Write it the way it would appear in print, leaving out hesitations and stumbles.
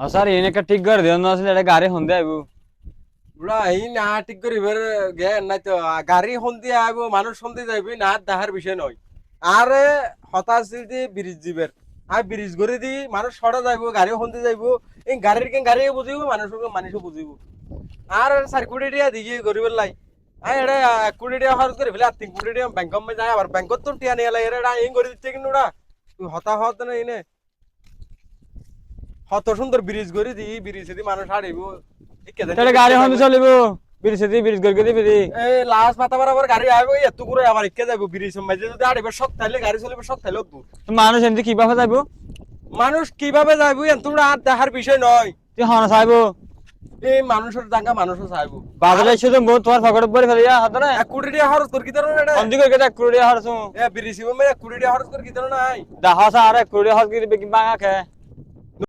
sir এনে একটা ঠিক করে দেন আসলে এটা গাড়ি হন্দে আইবো বুড়া এই না ঠিক করিবার জ্ঞান নাই তো গাড়ি হন্দি আইব মানুষ হন্দি যাইবি না দেখার বিষয় নয় আরে হতাশ দি ব্রিজ দিবের আর ব্রিজ করে দি মানুষ সরা যাইব গাড়ি হন্দি যাইব এই গাড়ির কেন গাড়ি বুঝিব মানুষও বুঝিব আর 4 কোটি টাকা দিয়ে গরিবের লাই আই এটা 1 কোটি টাকা খরচ করে ফেলে আর 3 কোটি টাকা ব্যাংকত মে যায় আবার ব্যাংকত তো টিয়া নিয়ে লাই এটা এই করে দিচ্ছে কিন্তু ওরা তুই হতাহত না এনে কত সুন্দর ব্রিজ করে দি ব্রিজ দি মানুষ হারিব তাহলে গাড়ি হন্দে চলিব ব্রিজ দি ব্রিজ করে দিবি দি এই লাস্ট মাথা বরাবর গাড়ি আইব এত করে আবার ইকে যাইব ব্রিজ মাঝে যদি আড়িব শক তাইলে গাড়ি চলিব শক তাইলে দূর মানুষ এমনি কিভাবে যাইবো মানুষ কিভাবে যাইব তোমরা আর দেখার বিষয় নয় তুই হন চাইবো এই মানুষের জায়গা মানুষও চাইব বাজারে শুধু মো তোমার পকেট পরে ফেলিয়া হতো না 1 কোটি টাকা খরচ কর কি ধরনের এটা অন্দি করে এক কোটি হরছু এ ব্রিজ মে 1 কোটি টাকা খরচ কর কি ধরনের নাই দাহা সারে কোটি হস কি বেকি বাঙা খে